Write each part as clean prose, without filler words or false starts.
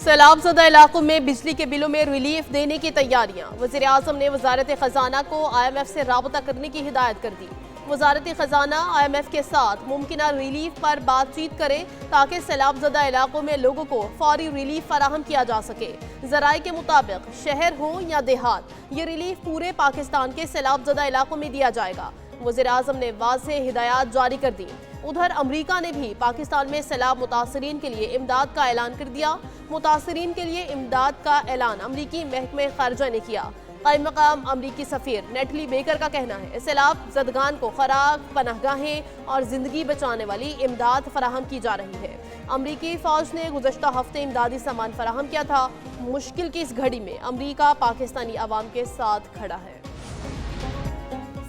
سیلاب زدہ علاقوں میں بجلی کے بلوں میں ریلیف دینے کی تیاریاں۔ وزیر اعظم نے وزارت خزانہ کو IMF سے رابطہ کرنے کی ہدایت کر دی۔ وزارت خزانہ IMF کے ساتھ ممکنہ ریلیف پر بات چیت کرے تاکہ سیلاب زدہ علاقوں میں لوگوں کو فوری ریلیف فراہم کیا جا سکے۔ ذرائع کے مطابق شہر ہو یا دیہات، یہ ریلیف پورے پاکستان کے سیلاب زدہ علاقوں میں دیا جائے گا۔ وزیر اعظم نے واضح ہدایات جاری کر دی۔ ادھر امریکہ نے بھی پاکستان میں سیلاب متاثرین کے لیے امداد کا اعلان کر دیا۔ متاثرین کے لیے امداد کا اعلان امریکی محکمہ خارجہ نے کیا۔ قائم مقام امریکی سفیر نیٹلی بیکر کا کہنا ہے سیلاب زدگان کو خوراک، پناہ گاہیں اور زندگی بچانے والی امداد فراہم کی جا رہی ہے۔ امریکی فوج نے گزشتہ ہفتے امدادی سامان فراہم کیا تھا۔ مشکل کی اس گھڑی میں امریکہ پاکستانی عوام کے ساتھ کھڑا ہے۔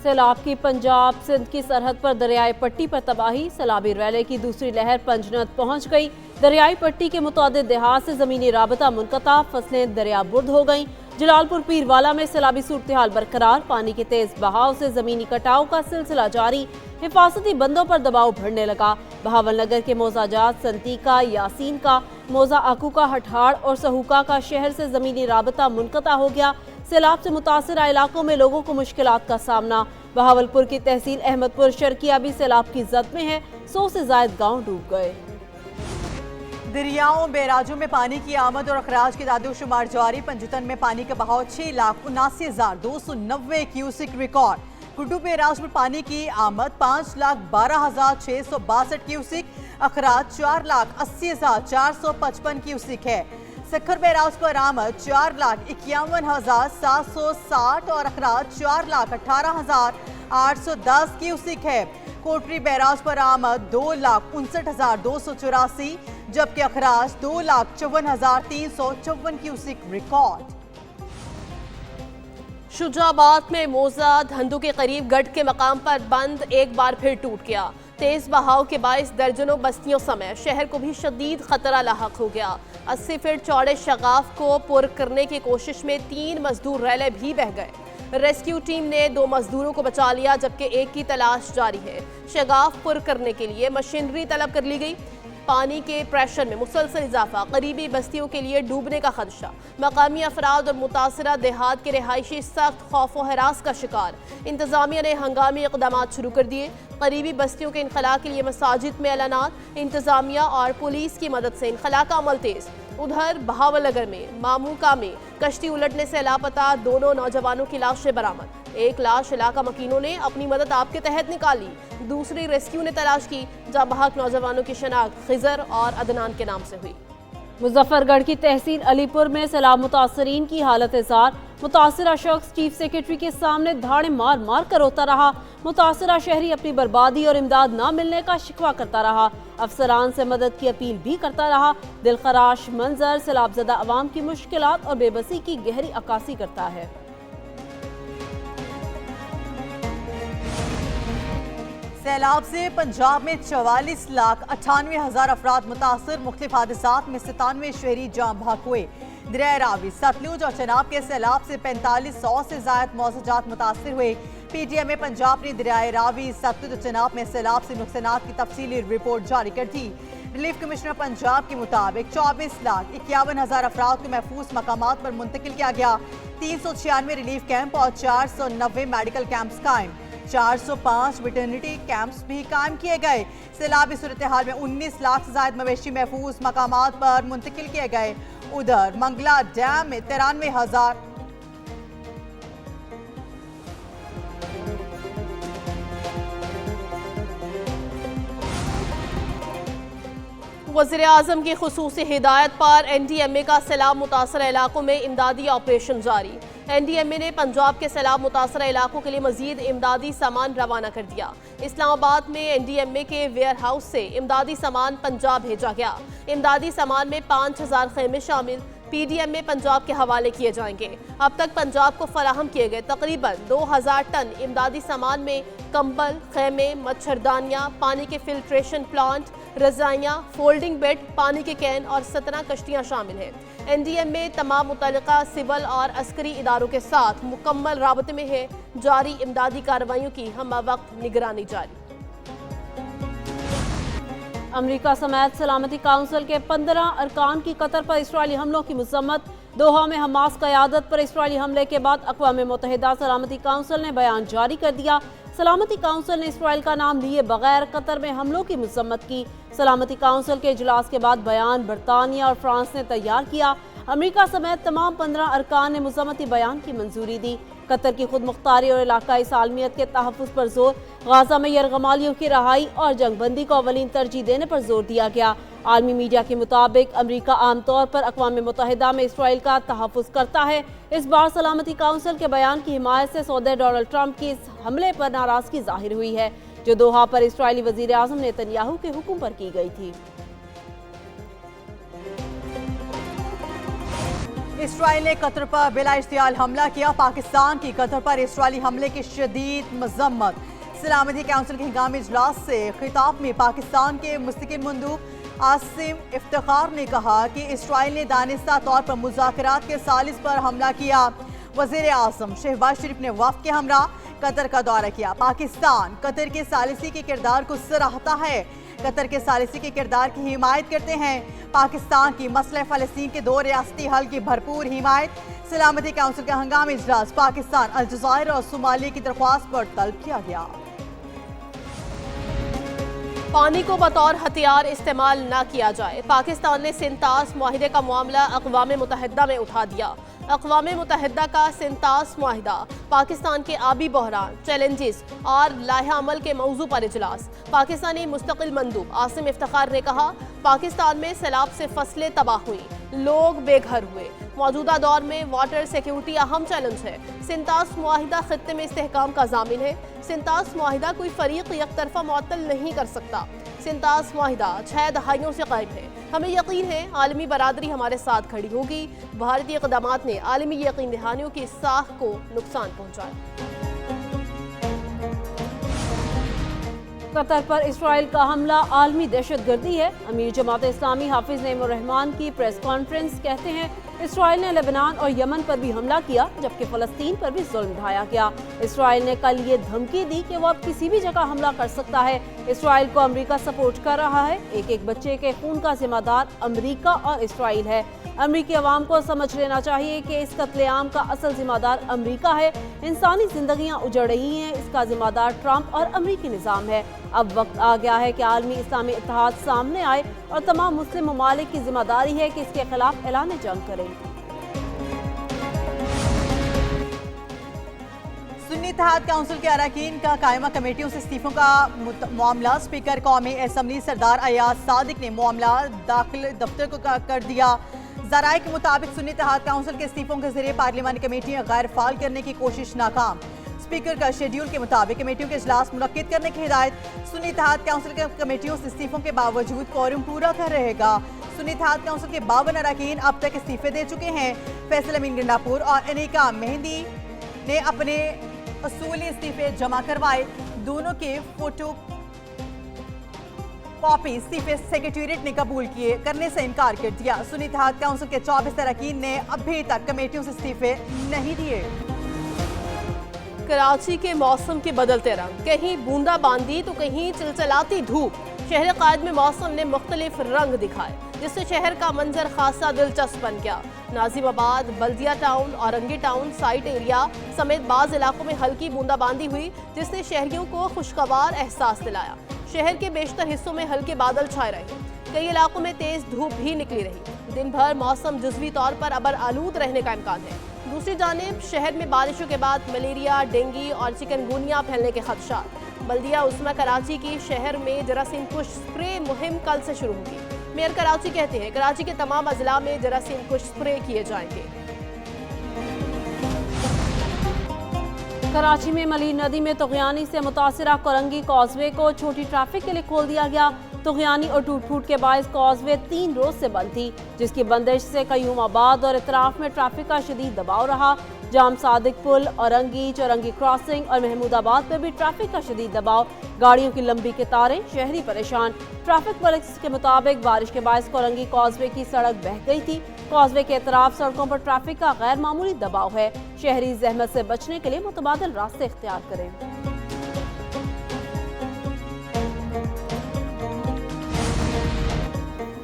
سیلاب کی پنجاب سندھ کی سرحد پر دریائے پٹی پر تباہی، سیلابی ریلے کی دوسری لہر پنجنت پہنچ گئی۔ دریائے پٹی کے متعدد دیہات سے زمینی رابطہ منقطع، فصلیں دریا برد ہو گئیں۔ جلال پور پیروالا میں سیلابی صورتحال برقرار، پانی کے تیز بہاؤ سے زمینی کٹاؤ کا سلسلہ جاری، حفاظتی بندوں پر دباؤ بڑھنے لگا۔ بہاول نگر کے موضع جات سنتیکا، یاسین کا، موضع آکو کا، ہٹھاڑ اور سہوکا کا شہر سے زمینی رابطہ منقطع ہو گیا۔ سیلاب سے متاثرہ علاقوں میں لوگوں کو مشکلات کا سامنا۔ بہاولپور کی تحصیل احمد پور شرقیہ بھی سیلاب کی زد میں ہے، 100 سے زائد گاؤں ڈوب گئے۔ دریاؤں بیراجوں میں پانی کی آمد اور اخراج کے اعداد و شمار جاری۔ پنجتن میں پانی کا بہاؤ 6,79,290 کیوسک ریکارڈ۔ گڈو بیراج میں پانی کی آمد 5,12,662 کیوسک، اخراج 4,80,455 کیوسک ہے۔ سکھر بیراج پر آمد 4,51,760 اور اخراج 4,18,810 کیوسک ہے۔ کوٹری بیراج پر آمد 2,59,284 جبکہ اخراج 2,54,354 کیوسک ریکارڈ۔ شجاع آباد میں موضع دھندو کے قریب گڑھ کے مقام پر بند ایک بار پھر ٹوٹ گیا۔ تیز بہاؤ کے باعث درجنوں بستیوں سمیت شہر کو بھی شدید خطرہ لاحق ہو گیا۔ 80 فٹ چوڑے شگاف کو پر کرنے کی کوشش میں 3 مزدور ریلے بھی بہہ گئے۔ ریسکیو ٹیم نے 2 مزدوروں کو بچا لیا جبکہ ایک کی تلاش جاری ہے۔ شگاف پر کرنے کے لیے مشینری طلب کر لی گئی۔ پانی کے پریشر میں مسلسل اضافہ، قریبی بستیوں کے لیے ڈوبنے کا خدشہ۔ مقامی افراد اور متاثرہ دیہات کے رہائشی سخت خوف و ہراس کا شکار۔ انتظامیہ نے ہنگامی اقدامات شروع کر دیے۔ قریبی بستیوں کے انخلاء کے لیے مساجد میں اعلانات، انتظامیہ اور پولیس کی مدد سے انخلاء کا عمل تیز۔ ادھر بہاول نگر میں ماموکا میں کشتی الٹنے سے لاپتہ 2 نوجوانوں کی لاشیں برآمد۔ ایک لاش علاقہ مکینوں نے اپنی مدد آپ کے تحت نکالی، دوسری ریسکیو نے تلاش کی۔ جہاں بحق نوجوانوں کی شناخت خضر اور عدنان کے نام سے ہوئی۔ مظفر گڑھ کی تحصیل علی پور میں سیلاب متاثرین کی حالت زار، متاثرہ شخص چیف سیکرٹری کے سامنے دھاڑے مار مار کر روتا رہا۔ متاثرہ شہری اپنی بربادی اور امداد نہ ملنے کا شکوہ کرتا رہا، افسران سے مدد کی اپیل بھی کرتا رہا۔ دلخراش منظر سیلاب زدہ عوام کی مشکلات اور بے بسی کی گہری عکاسی کرتا ہے۔ سیلاب سے پنجاب میں 44,98,000 افراد متاثر، مختلف حادثات میں 97 شہری جاں بحق ہوئے۔ دریائے راوی، ستلج اور چناب کے سیلاب سے 4500 سے زائد موضوعات متاثر ہوئے۔ پی ٹی ایم میں پنجاب نے دریائے راوی، ستلج اور چناب میں سیلاب سے نقصانات کی تفصیلی رپورٹ جاری کر دی۔ ریلیف کمشنر پنجاب کے مطابق 24,51,000 افراد کو محفوظ مقامات پر منتقل کیا گیا۔ 396 ریلیف کیمپ اور 490 میڈیکل کیمپس قائم، 405 ویٹرنٹی کیمپس بھی قائم کیے گئے۔ سیلابی صورتحال میں 19 لاکھ سے زائد مویشی محفوظ مقامات پر منتقل کیے گئے۔ ادھر منگلا ڈیم میں 93,000 وزیر اعظم کی خصوصی ہدایت پر NDMA کا سیلاب متاثرہ علاقوں میں امدادی آپریشن جاری۔ NDMA نے پنجاب کے سیلاب متاثرہ علاقوں کے لیے مزید امدادی سامان روانہ کر دیا۔ اسلام آباد میں NDMA کے ویئر ہاؤس سے امدادی سامان پنجاب بھیجا گیا۔ امدادی سامان میں 5,000 خیمے شامل PDMA پنجاب کے حوالے کیے جائیں گے۔ اب تک پنجاب کو فراہم کیے گئے تقریباً 2,000 ٹن امدادی سامان میں کمبل، خیمے، مچھردانیاں، پانی کے فلٹریشن پلانٹ، رضائیاں، فولڈنگ بیڈ، پانی کے کین اور 17 کشتیاں شامل ہیں۔ NDMA تمام متعلقہ سول اور عسکری اداروں کے ساتھ مکمل رابطے میں ہے۔ جاری امدادی کارروائیوں کی ہمہ وقت نگرانی جاری۔ امریکہ سمیت سلامتی کونسل کے 15 ارکان کی قطر پر اسرائیلی حملوں کی مذمت۔ دوحہ میں حماس قیادت پر اسرائیلی حملے کے بعد اقوام متحدہ سلامتی کونسل نے بیان جاری کر دیا۔ سلامتی کونسل نے اسرائیل کا نام لیے بغیر قطر میں حملوں کی مذمت کی۔ سلامتی کونسل کے اجلاس کے بعد بیان برطانیہ اور فرانس نے تیار کیا۔ امریکہ سمیت تمام 15 ارکان نے مذمتی بیان کی منظوری دی۔ قطر کی خود مختاری اور علاقائی سالمیت کے تحفظ پر زور، غزہ میں یرغمالیوں کی رہائی اور جنگ بندی کو اولین ترجیح دینے پر زور دیا گیا۔ عالمی میڈیا کے مطابق امریکہ عام طور پر اقوام متحدہ میں اسرائیل کا تحفظ کرتا ہے۔ اس بار سلامتی کونسل کے بیان کی حمایت سے صدر ڈونلڈ ٹرمپ کی اس حملے پر ناراضگی ظاہر ہوئی ہے، جو دوحہ پر اسرائیلی وزیر اعظم نیتن یاہو کے حکم پر کی گئی تھی۔ اسرائیل نے قطر پر بلا اشتعال حملہ کیا۔ پاکستان کی قطر پر اسرائیلی حملے کی شدید مذمت۔ سلامتی کونسل کے ہنگامی اجلاس سے خطاب میں پاکستان کے مستقل مندوب عاصم افتخار نے کہا کہ اسرائیل نے دانستہ طور پر مذاکرات کے ثالث پر حملہ کیا۔ وزیر اعظم شہباز شریف نے وفد کے ہمراہ قطر کا دورہ کیا۔ پاکستان قطر کے ثالثی کے کردار کو سراہتا ہے، قطر کے ثالثی کے کردار کی حمایت کرتے ہیں۔ پاکستان کی مسئلہ فلسطین کے 2 ریاستی حل کی بھرپور حمایت۔ سلامتی کونسل کا ہنگامی اجلاس پاکستان، الجزائر اور صومالیہ کی درخواست پر طلب کیا گیا۔ پانی کو بطور ہتھیار استعمال نہ کیا جائے۔ پاکستان نے سنتاس معاہدے کا معاملہ اقوام متحدہ میں اٹھا دیا۔ اقوام متحدہ کا سنتاس معاہدہ، پاکستان کے آبی بحران، چیلنجز اور لائحہ عمل کے موضوع پر اجلاس۔ پاکستانی مستقل مندوب عاصم افتخار نے کہا، پاکستان میں سیلاب سے فصلیں تباہ ہوئیں، لوگ بے گھر ہوئے۔ موجودہ دور میں واٹر سیکیورٹی اہم چیلنج ہے۔ سنتاس معاہدہ خطے میں استحکام کا ضامن ہے۔ سنتاس معاہدہ کوئی فریق یک طرفہ معطل نہیں کر سکتا۔ سنتاس معاہدہ 6 دہائیوں سے قائم ہے۔ ہمیں یقین ہے عالمی برادری ہمارے ساتھ کھڑی ہوگی۔ بھارتی اقدامات نے عالمی یقین دہانیوں کی ساکھ کو نقصان پہنچایا۔ قطر پر اسرائیل کا حملہ عالمی دہشت گردی ہے۔ امیر جماعت اسلامی حافظ نعیم الرحمان کی پریس کانفرنس کہتے ہیں، اسرائیل نے لبنان اور یمن پر بھی حملہ کیا، جبکہ فلسطین پر بھی ظلم ڈھایا گیا۔ اسرائیل نے کل یہ دھمکی دی کہ وہ اب کسی بھی جگہ حملہ کر سکتا ہے۔ اسرائیل کو امریکہ سپورٹ کر رہا ہے۔ ایک بچے کے خون کا ذمہ دار امریکہ اور اسرائیل ہے۔ امریکی عوام کو سمجھ لینا چاہیے کہ اس قتل عام کا اصل ذمہ دار امریکہ ہے۔ انسانی زندگیاں اجڑ رہی ہیں، اس کا ذمہ دار ٹرمپ اور امریکی نظام ہے۔ اب وقت آ گیا ہے کہ عالمی اسلامی اتحاد سامنے آئے اور تمام مسلم ممالک کی ذمہ داری ہے کہ اس کے خلاف اعلان جنگ کریں۔ سنی اتحاد کونسل کے اراکین کا قائمہ کمیٹیوں سے استعفوں کا معاملہ، اسپیکر قومی اسمبلی سردار ایاز صادق نے معاملہ داخل دفتر کو کر دیا۔ ذرائع کے مطابق سنی اتحاد کونسل کے استعفوں کے ذریعے پارلیمانی کمیٹیاں غیر فعال کرنے کی کوشش ناکام۔ اسپیکر کا شیڈیول کے مطابق کمیٹیوں کے اجلاس منعقد کرنے کی ہدایت۔ سنی اتحاد کونسل کے کمیٹیوں سے استعفوں کے باوجود کوورم پورا کر رہے گا۔ سنی اتحاد کونسل کے 52 اراکین اب تک استعفے دے چکے ہیں۔ فیصل امین گنڈاپور اور انیکا مہندی نے اپنے اصولی استعفے جمع کروائے۔ دونوں کے فوٹو کاپی استعفے سیکریٹریٹ نے قبول کرنے سے انکار کر دیا۔ سنی اتحاد کونسل کے 24 اراکین نے ابھی تک کمیٹیوں سے استعفے نہیں دیے۔ کراچی کے موسم کے بدلتے رنگ، کہیں بوندا باندی تو کہیں چلچلاتی دھوپ۔ شہر قائد میں موسم نے مختلف رنگ دکھائے، جس سے شہر کا منظر خاصا دلچسپ بن گیا۔ Nazimabad, Baldia town, Orangi town site area سمیت بعض علاقوں میں ہلکی بوندا باندی ہوئی، جس نے شہریوں کو خوشگوار احساس دلایا۔ شہر کے بیشتر حصوں میں ہلکے بادل چھائے رہے، کئی علاقوں میں تیز دھوپ بھی نکلی رہی۔ دن بھر موسم جزوی طور پر ابر آلود رہنے کا امکان ہے۔ دوسری جانب شہر میں بارشوں کے بعد ملیریا، ڈینگی اور چکن گونیا پھیلنے کے خدشات۔ بلدیہ عظمی کراچی کی شہر میں جراثیم کش سپرے مہم کل سے شروع ہوگی۔ میئر کراچی کہتے ہیں کراچی کے تمام اضلاع میں جراثیم کش سپرے کیے جائیں گے۔ کراچی میں ملی ندی میں طغیانی سے متاثرہ کورنگی کازوے کو چھوٹی ٹریفک کے لیے کھول دیا گیا۔ طغیانی اور ٹوٹ پھوٹ کے باعث کازوے 3 روز سے بند تھی، جس کی بندش سے قیوم آباد اور اطراف میں ٹریفک کا شدید دباؤ رہا۔ جام صادق پل، اورنگی، چورنگی کراسنگ اور محمود آباد پر بھی ٹریفک کا شدید دباؤ، گاڑیوں کی لمبی قطاریں، شہری پریشان۔ ٹریفک پولیس کے مطابق بارش کے باعث کورنگی کازوے کی سڑک بہہ گئی تھی۔ کازوے کے اطراف سڑکوں پر ٹریفک کا غیر معمولی دباؤ ہے۔ شہری زحمت سے بچنے کے لیے متبادل راستے اختیار کریں۔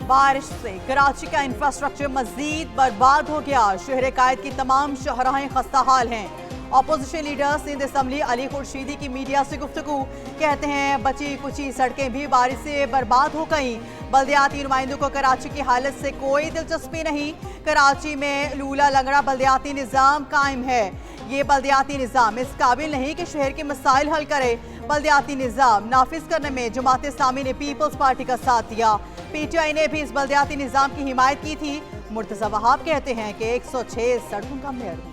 بارش سے کراچی کا انفراسٹرکچر مزید برباد ہو گیا. شہر قائد کی تمام شاہراہیں خستہ حال ہیں. اپوزیشن لیڈر سندھ اسمبلی علی خورشیدی کی میڈیا سے گفتگو. کہتے ہیں بچی کچی سڑکیں بھی بارش سے برباد ہو گئیں. بلدیاتی نمائندوں کو کراچی کی حالت سے کوئی دلچسپی نہیں. کراچی میں لولا لنگڑا بلدیاتی نظام قائم ہے. یہ بلدیاتی نظام اس قابل نہیں کہ شہر کے مسائل حل کرے. بلدیاتی نظام نافذ کرنے میں جماعت اسلامی نے پیپلز پارٹی کا ساتھ دیا. پی ٹی آئی نے بھی اس بلدیاتی نظام کی حمایت کی تھی. مرتضی وہاب کہتے ہیں کہ 106 سڑکوں کا میئر.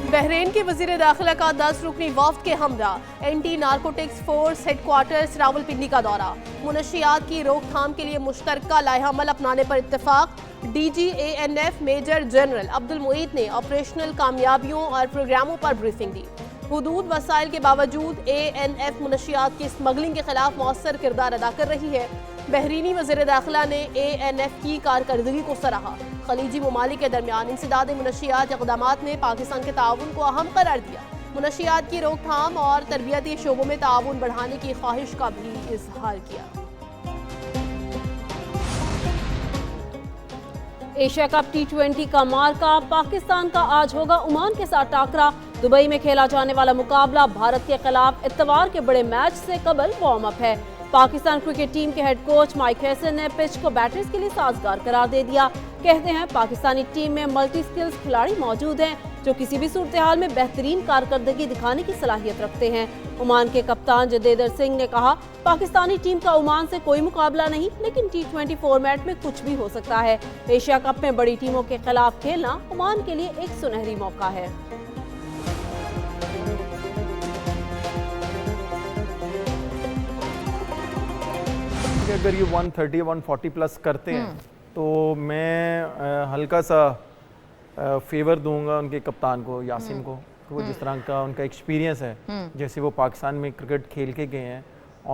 بحرین کے وزیر داخلہ کا 10 رکنی وفد کے ہمراہ anti narcotics force headquarters Rawalpindi کا دورہ. منشیات کی روک تھام کے لیے مشترکہ لائحہ عمل اپنانے پر اتفاق. ڈی جی اے این ایف میجر جنرل عبد المعید نے آپریشنل کامیابیوں اور پروگراموں پر بریفنگ دی. حدود وسائل کے باوجود اے این ایف منشیات کی اسمگلنگ کے خلاف مؤثر کردار ادا کر رہی ہے. بحرینی وزیر داخلہ نے اے این ایف کی کارکردگی کو سراہا. خلیجی ممالک کے درمیان انسداد منشیات اقدامات نے پاکستان کے تعاون کو اہم قرار دیا. منشیات کی روک تھام اور تربیتی شعبوں میں تعاون بڑھانے کی خواہش کا بھی اظہار کیا. ایشیا کپ T20 کا مارکا. پاکستان کا آج ہوگا عمان کے ساتھ ٹاکرا. دبئی میں کھیلا جانے والا مقابلہ بھارت کے خلاف اتوار کے بڑے میچ سے قبل وارم اپ ہے. پاکستان کرکٹ ٹیم کے ہیڈ کوچ مائک ہیسن نے پچ کو بیٹرز کے لیے سازگار قرار دے دیا. کہتے ہیں پاکستانی ٹیم میں ملٹی سکلز کھلاڑی موجود ہیں جو کسی بھی صورتحال میں بہترین کارکردگی دکھانے کی صلاحیت رکھتے ہیں. عمان کے کپتان جدیدر سنگھ نے کہا پاکستانی ٹیم کا عمان سے کوئی مقابلہ نہیں لیکن T20 فارمیٹ میں کچھ بھی ہو سکتا ہے. ایشیا کپ میں بڑی ٹیموں کے خلاف کھیلنا عمان کے لیے ایک سنہری موقع ہے. اگر یہ 130 140 پلس کرتے ہیں تو میں ہلکا سا فیور دوں گا ان کے کپتان کو یاسین کو. وہ جس طرح کا ان کا ایکسپیرینس ہے جیسے وہ پاکستان میں کرکٹ کھیل کے گئے ہیں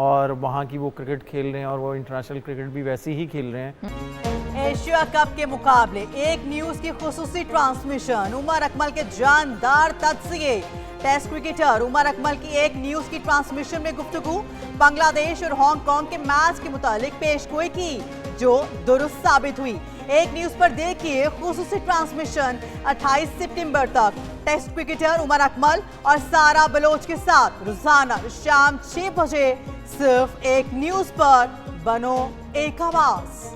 اور وہاں کی وہ کرکٹ کھیل رہے ہیں اور وہ انٹرنیشنل کرکٹ بھی ویسے ہی کھیل رہے ہیں. ایشیا کپ کے مقابلے ایک نیوز کی خصوصی ٹرانسمیشن. عمر اکمل کے جاندار تجزیے. ٹیسٹ کرکٹر عمر اکمل کی ایک نیوز کی ٹرانسمیشن میں گفتگو. بنگلہ دیش اور ہانگ کانگ کے میچ کے متعلق پیش گوئی کی جو درست ثابت ہوئی. ایک نیوز پر دیکھیے خصوصی ٹرانسمیشن 28 ستمبر تک. ٹیسٹ کرکٹر عمر اکمل اور سارا بلوچ کے ساتھ روزانہ شام 6 بجے صرف ایک نیوز پر. بنو ایک آواز.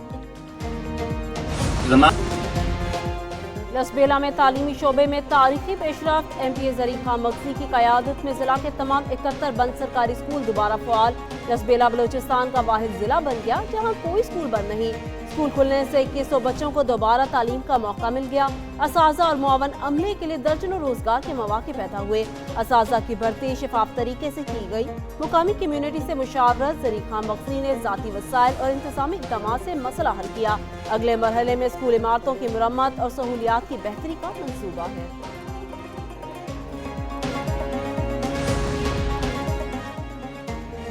لسبیلا میں تعلیمی شعبے میں تاریخی پیش رفت. ایم پی اے ظریف خان مغزی کی قیادت میں ضلع کے تمام 71 بند سرکاری اسکول دوبارہ فعال. لسبیلا بلوچستان کا واحد ضلع بن گیا جہاں کوئی اسکول بند نہیں. اسکول کھلنے سے 2100 بچوں کو دوبارہ تعلیم کا موقع مل گیا. اساتذہ اور معاون عملے کے لیے درجنوں روزگار کے مواقع پیدا ہوئے. اساتذہ کی بھرتی شفاف طریقے سے کی گئی. مقامی کمیونٹی سے مشاورت. ظریف خان مغزی نے ذاتی وسائل اور انتظامی اقدامات سے مسئلہ حل کیا. اگلے مرحلے میں اسکول عمارتوں کی مرمت اور سہولیات کی بہتری کا منصوبہ ہے.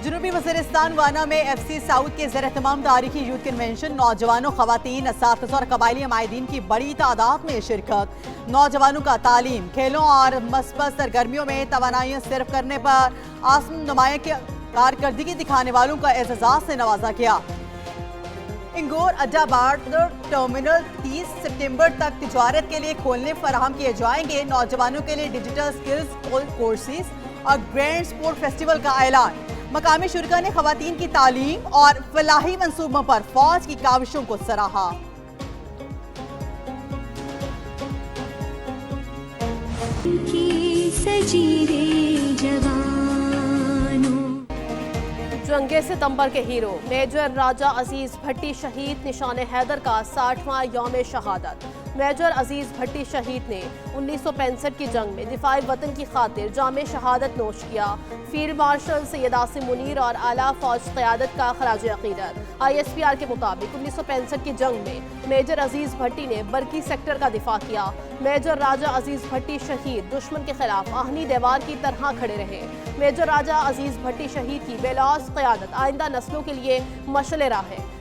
جنوبی وزیرستان وانا میں ایف سی ساؤتھ کے زیر اہتمام تاریخی یوتھ کنونشن. نوجوانوں، خواتین، اساتذہ اور قبائلی عمائدین کی بڑی تعداد میں شرکت. نوجوانوں کا تعلیم، کھیلوں اور مثبت سرگرمیوں میں توانائیاں صرف کرنے پر عاصم نمایاں کی کارکردگی دکھانے والوں کا اعزاز سے نوازا گیا. انگور اڈا بارڈر ٹرمینل 30 ستمبر تک تجارت کے لیے کھولنے فراہم کیے جائیں گے. نوجوانوں کے لیے ڈیجیٹل سکلز کورسز اور گرینڈ سپورٹ فیسٹیول کا اعلان. مقامی شرکاء نے خواتین کی تعلیم اور فلاحی منصوبوں پر فوج کی کاوشوں کو سراہا. جنگ ستمبر کے ہیرو میجر راجہ عزیز بھٹی شہید. نشان حیدر کا 60واں یوم شہادت. میجر عزیز بھٹی شہید نے 1965 کی جنگ میں دفاع وطن کی خاطر جام شہادت نوش کیا. فیلڈ مارشل سید عاصم منیر اور اعلیٰ فوج قیادت کا خراج عقیدت. ISPR کے مطابق 1965 کی جنگ میں میجر عزیز بھٹی نے برکی سیکٹر کا دفاع کیا. میجر راجہ عزیز بھٹی شہید دشمن کے خلاف آہنی دیوار کی طرح کھڑے رہے. میجر راجہ عزیز بھٹی شہید کی بے لوث قیادت آئندہ نسلوں کے لیے مشعل راہ ہے.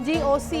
GOC